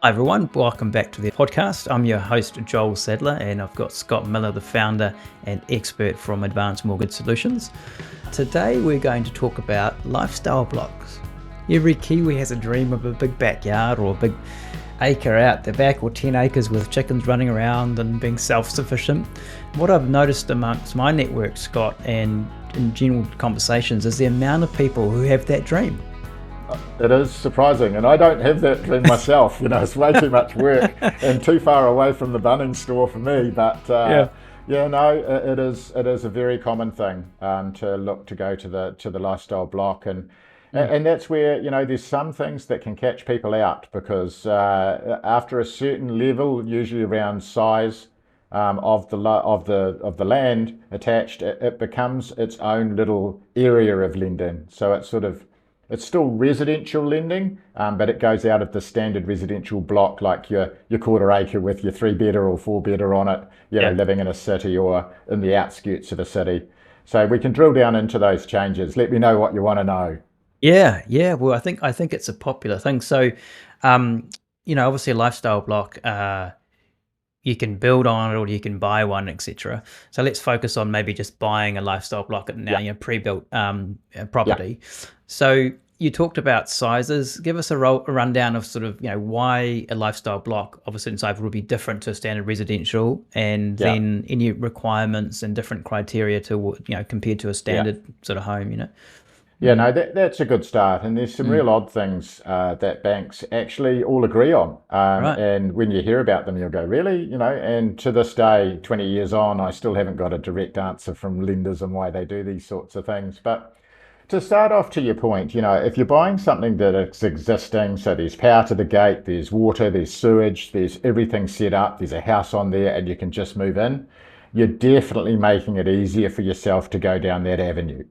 Hi everyone, welcome back to the podcast. I'm your host Joel Sadler, and I've got Scott Miller, the founder and expert from Advanced Mortgage Solutions. Today we're going to talk about lifestyle blocks. Every Kiwi has a dream of a big backyard or a big acre out the back, or 10 acres with chickens running around and being self-sufficient. What I've noticed amongst my network, Scott, and in general conversations is the amount of people who have that dream. It is surprising, and I don't have that dream myself. It's way too much work and too far away from the Bunnings store for me. But it is a very common thing to look to go to the lifestyle block, and that's where there's some things that can catch people out because after a certain level, usually around size of the land attached, it becomes its own little area of lending. So it's still residential lending, but it goes out of the standard residential block, like your quarter acre with your 3-bedder or 4-bedder on it, living in a city or in the outskirts of a city. So we can drill down into those changes. Let me know what you want to know. Yeah. Well, I think it's a popular thing. So, obviously a lifestyle block, you can build on it or you can buy one, etc. So let's focus on maybe just buying a lifestyle block now, pre-built property. So you talked about sizes. Give us a rundown of sort of, why a lifestyle block of a certain size would be different to a standard residential, and then any requirements and different criteria to, compared to a standard sort of home, Yeah, no, that's a good start. And there's some real odd things that banks actually all agree on. Right. And when you hear about them, you'll go, really? And to this day, 20 years on, I still haven't got a direct answer from lenders on why they do these sorts of things. But to start off, to your point, if you're buying something that is existing, so there's power to the gate, there's water, there's sewage, there's everything set up, there's a house on there, and you can just move in, you're definitely making it easier for yourself to go down that avenue.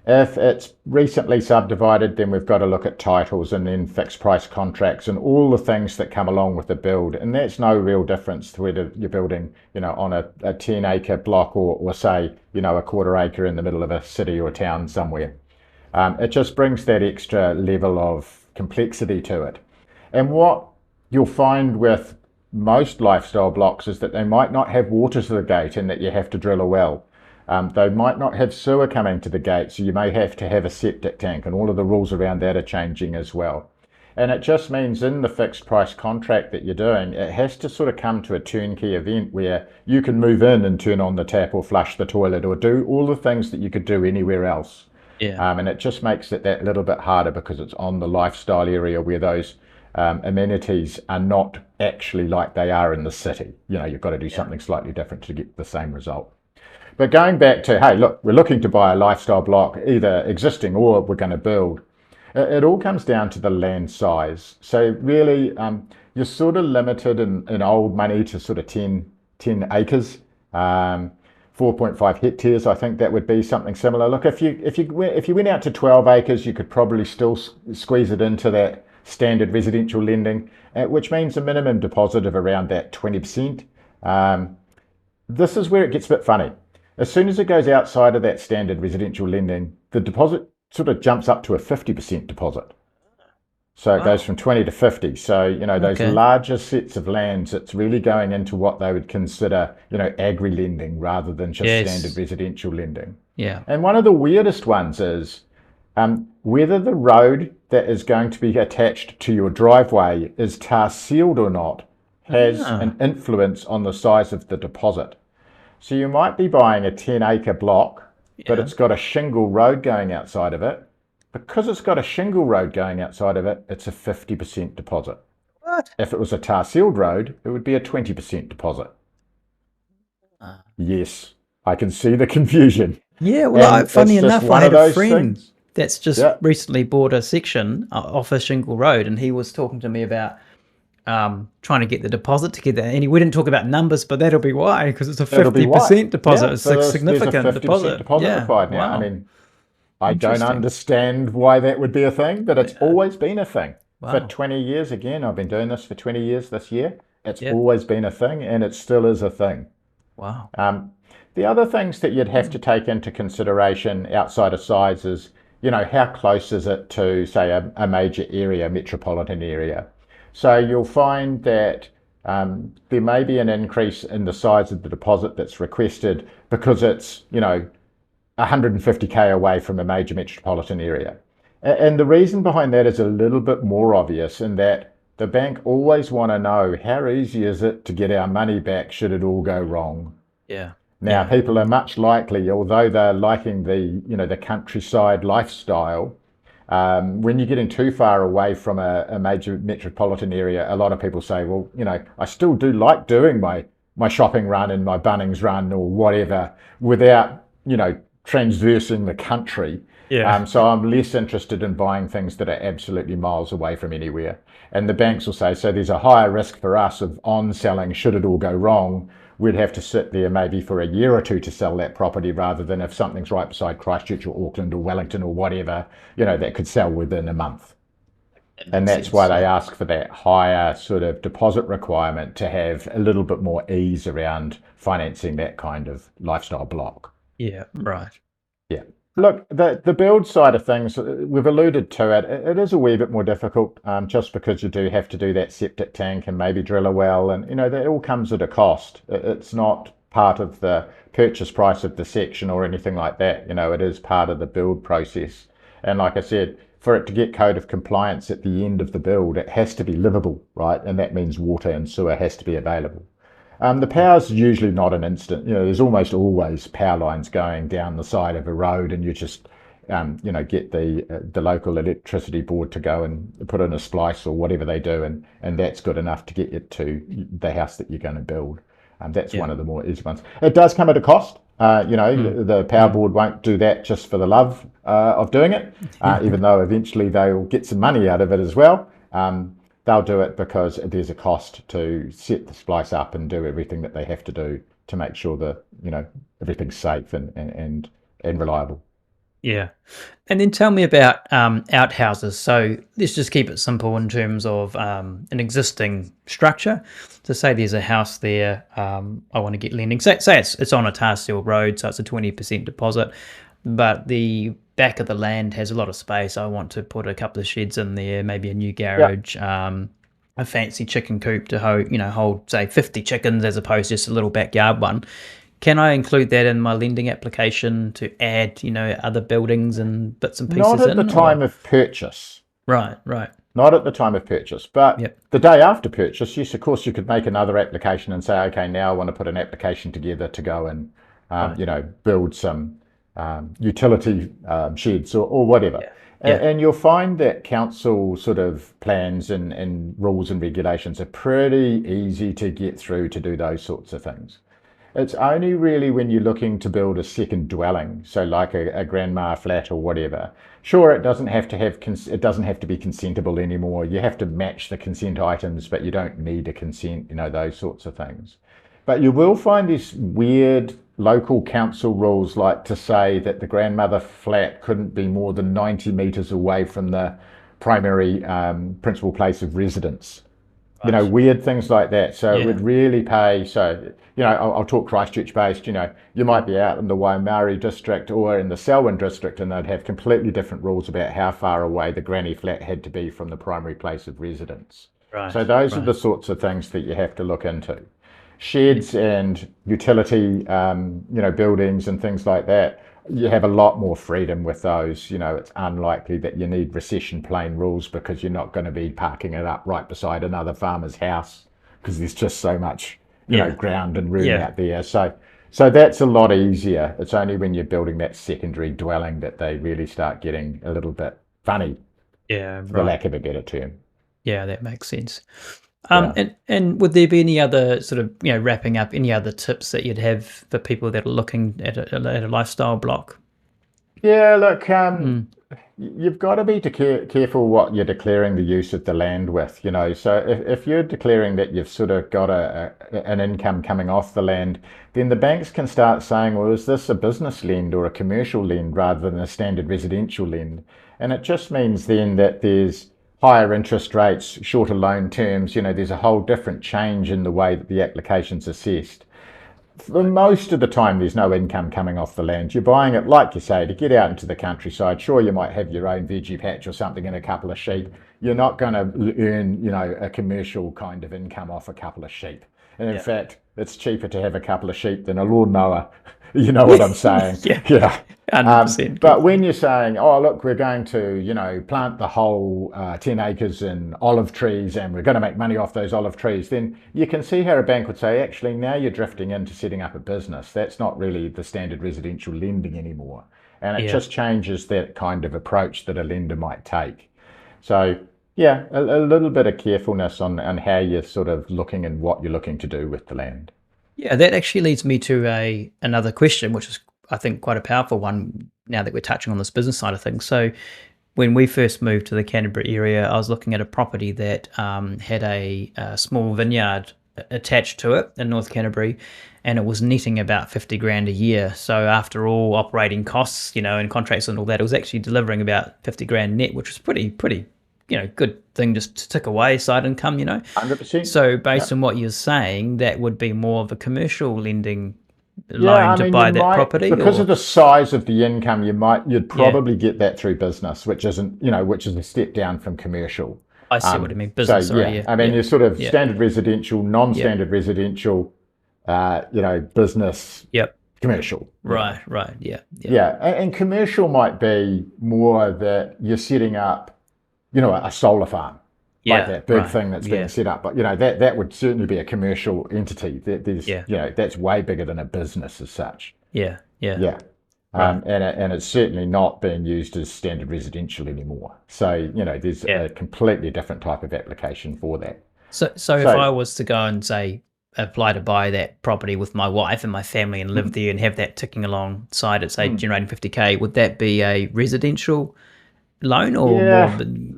If it's recently subdivided, then we've got to look at titles and then fixed price contracts and all the things that come along with the build. And that's no real difference to whether you're building, on a 10-acre block or say, a quarter acre in the middle of a city or a town somewhere. It just brings that extra level of complexity to it. And what you'll find with most lifestyle blocks is that they might not have water to the gate and that you have to drill a well. They might not have sewer coming to the gate, so you may have to have a septic tank, and all of the rules around that are changing as well. And it just means in the fixed price contract that you're doing, it has to sort of come to a turnkey event where you can move in and turn on the tap or flush the toilet or do all the things that you could do anywhere else. And it just makes it that little bit harder because it's on the lifestyle area where those amenities are not actually like they are in the city. You've got to do something slightly different to get the same result. But going back to, hey, look, we're looking to buy a lifestyle block, either existing or we're going to build. It all comes down to the land size. So really, you're sort of limited in old money to sort of 10 acres. 4.5 hectares, I think that would be something similar. Look, if you went out to 12 acres, you could probably still squeeze it into that standard residential lending, which means a minimum deposit of around that 20%. This is where it gets a bit funny. As soon as it goes outside of that standard residential lending, the deposit sort of jumps up to a 50% deposit. So it goes from 20 to 50. So, those larger sets of lands, it's really going into what they would consider, agri lending rather than just standard residential lending. Yeah. And one of the weirdest ones is whether the road that is going to be attached to your driveway is tar sealed or not has an influence on the size of the deposit. So you might be buying a 10-acre block, but it's got a shingle road going outside of it. Because it's got a shingle road going outside of it, it's a 50% deposit. What? If it was a tar sealed road, it would be a 20% deposit. Yes, I can see the confusion. Yeah, well, funny enough, I had a friend that's just recently bought a section off a shingle road, and he was talking to me about trying to get the deposit together, and we didn't talk about numbers, but that'll be why, because it's a 50% deposit. It's a significant deposit required now. I mean, I don't understand why that would be a thing, but it's always been a thing. For 20 years. Again, I've been doing this for 20 years this year. It's always been a thing, and it still is a thing. Wow. The other things that you'd have to take into consideration outside of size is, how close is it to, say, a major area, metropolitan area? So you'll find that there may be an increase in the size of the deposit that's requested because it's, 150k away from a major metropolitan area. And the reason behind that is a little bit more obvious in that the bank always want to know how easy is it to get our money back should it all go wrong. Yeah. Now, Yeah. people are much likely, although they're liking the countryside lifestyle, when you're getting too far away from a major metropolitan area, a lot of people say, well, I still do like doing my shopping run and my Bunnings run or whatever without, transversing the country. Yeah. So I'm less interested in buying things that are absolutely miles away from anywhere. And the banks will say, so there's a higher risk for us of on selling should it all go wrong. We'd have to sit there maybe for a year or two to sell that property rather than if something's right beside Christchurch or Auckland or Wellington or whatever, that could sell within a month. That And makes that's why sense. they Yeah. ask for that higher sort of deposit requirement to have a little bit more ease around financing that kind of lifestyle block. Yeah. Right. Yeah. Look, the build side of things, we've alluded to it. It is a wee bit more difficult, just because you do have to do that septic tank and maybe drill a well, and that all comes at a cost. It's not part of the purchase price of the section or anything like that. It is part of the build process. And like I said, for it to get code of compliance at the end of the build, it has to be livable, right? And that means water and sewer has to be available. The power's usually not an instant. There's almost always power lines going down the side of a road, and you just, get the local electricity board to go and put in a splice or whatever they do, and that's good enough to get you to the house that you're going to build. That's Yeah. one of the more easy ones. It does come at a cost. Mm. The power Mm. board won't do that just for the love of doing it, even though eventually they'll get some money out of it as well. They'll do it because there's a cost to set the splice up and do everything that they have to do to make sure that everything's safe and reliable. Yeah. And then tell me about outhouses. So let's just keep it simple in terms of an existing structure. So say there's a house there, I want to get lending. Say it's on a tar steel road, so it's a 20% deposit, but the back of the land has a lot of space. I want to put a couple of sheds in there, maybe a new Yeah. garage, a fancy chicken coop to hold say 50 chickens as opposed to just a little backyard one. Can I include that in my lending application to add, other buildings and bits and Not pieces at the in, or? time of purchase. Right, right. Not at the time of purchase, but Yep. the day after purchase, yes, of course, you could make another application and say, okay, now I want to put an application together to go and, Right. build some utility sheds or whatever. Yeah. Yeah. And you'll find that council sort of plans and rules and regulations are pretty easy to get through to do those sorts of things. It's only really when you're looking to build a second dwelling, so like a grandma flat or whatever. Sure, it doesn't have to it doesn't have to be consentable anymore. You have to match the consent items, but you don't need a consent, those sorts of things. But you will find these weird local council rules, like to say that the grandmother flat couldn't be more than 90 metres away from the primary principal place of residence. Right. Weird things like that. So it Yeah. would really pay. So, I'll talk Christchurch based. You might be out in the Waimauri district or in the Selwyn district, and they'd have completely different rules about how far away the granny flat had to be from the primary place of residence. So Right. those are Right. the sorts of things that you have to look into. Sheds and utility, buildings and things like that. You have a lot more freedom with those. It's unlikely that you need recession plain rules because you're not going to be parking it up right beside another farmer's house because there's just so much, Yeah. ground and room Yeah. out there. So that's a lot easier. It's only when you're building that secondary dwelling that they really start getting a little bit funny, Yeah. for the Right. lack of a better term. Yeah, that makes sense. Yeah. And would there be any other sort of, wrapping up, any other tips that you'd have for people that are looking at a lifestyle block? Yeah, look, Mm. you've got to be careful what you're declaring the use of the land with, So if you're declaring that you've sort of got an income coming off the land, then the banks can start saying, well, is this a business lend or a commercial lend rather than a standard residential lend? And it just means then that there's higher interest rates, shorter loan terms, there's a whole different change in the way that the application's assessed. for most of the time, there's no income coming off the land. You're buying it, like you say, to get out into the countryside. Sure, you might have your own veggie patch or something and a couple of sheep. You're not going to earn, a commercial kind of income off a couple of sheep. And in fact, it's cheaper to have a couple of sheep than a lawnmower. You know what I'm saying? Yeah. 100%. But when you're saying, oh, look, we're going to, plant the whole 10 acres in olive trees and we're going to make money off those olive trees, then you can see how a bank would say, actually, now you're drifting into setting up a business. That's not really the standard residential lending anymore. And it just changes that kind of approach that a lender might take. So, yeah, a little bit of carefulness on how you're sort of looking and what you're looking to do with the land. Yeah, that actually leads me to another question, which is, I think, quite a powerful one now that we're touching on this business side of things. So when we first moved to the Canterbury area, I was looking at a property that had a small vineyard attached to it in North Canterbury, and it was netting about 50 grand a year. So after all operating costs, and contracts and all that, it was actually delivering about 50 grand net, which was pretty good thing just to tick away, side income, 100%. So based on what you're saying, that would be more of a commercial lending loan to buy that property? Because of the size of the income, you'd probably get that through business, which is a step down from commercial. I see what you mean. Business, you're sort of standard residential, non-standard residential, business, commercial. Right, and commercial might be more that you're setting up, a solar farm. Like that big thing that's being set up, but that would certainly be a commercial entity. There's that's way bigger than a business as such. And it's certainly not being used as standard residential anymore. So there's a completely different type of application for that. So if I was to go and say apply to buy that property with my wife and my family and live there and have that ticking alongside it, say generating 50k, would that be a residential loan or more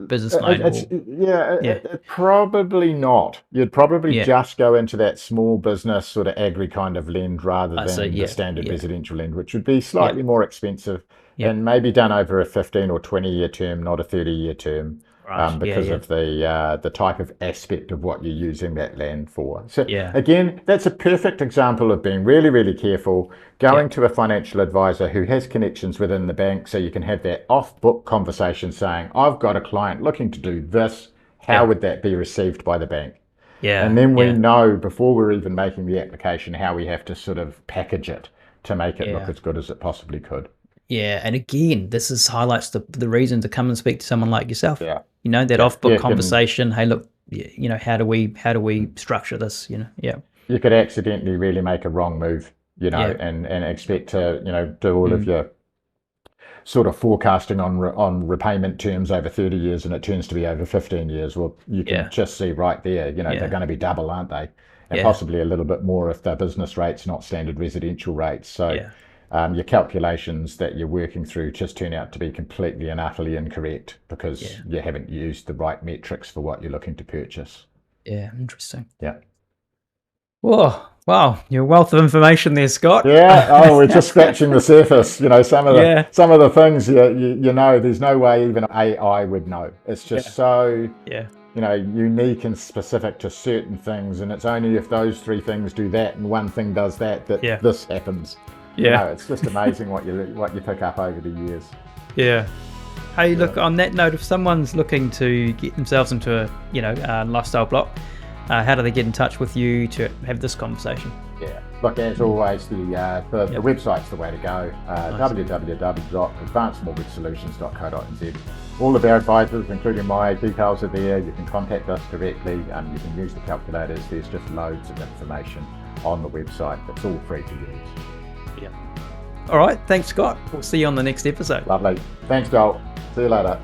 business loan? Probably not. You'd probably just go into that small business sort of agri kind of lend rather than the standard residential lend, which would be slightly more expensive and maybe done over a 15 or 20-year term, not a 30-year term, because of the type of aspect of what you're using that land for. So again, that's a perfect example of being really, really careful, going to a financial advisor who has connections within the bank, so you can have that off-book conversation saying, I've got a client looking to do this. How would that be received by the bank? And then we know before we're even making the application how we have to sort of package it to make it look as good as it possibly could. And again, this highlights the reason to come and speak to someone like yourself. That off-book conversation. Hey, look, how do we structure this? You could accidentally really make a wrong move, and expect to do all of your sort of forecasting on repayment terms over 30 years, and it turns to be over 15 years. Well, you can just see right there, they're going to be double, aren't they? And possibly a little bit more if they're business rates, not standard residential rates. So. Your calculations that you're working through just turn out to be completely and utterly incorrect because you haven't used the right metrics for what you're looking to purchase. Interesting. Whoa, wow, your wealth of information there, Scott. We're just scratching the surface. Some of the things there's no way even AI would know. It's just so unique and specific to certain things, and it's only if those three things do that and one thing does that this happens. It's just amazing what you pick up over the years. Hey, look, on that note, if someone's looking to get themselves into a lifestyle block, how do they get in touch with you to have this conversation? Look, as always, the website's the way to go. www.advancedmortgagesolutions.co.nz. All of our advisors, including my details, are there. You can contact us directly. You can use the calculators. There's just loads of information on the website. It's all free to use. All right, thanks, Scott. We'll see you on the next episode. Lovely. Thanks, Joel. See you later.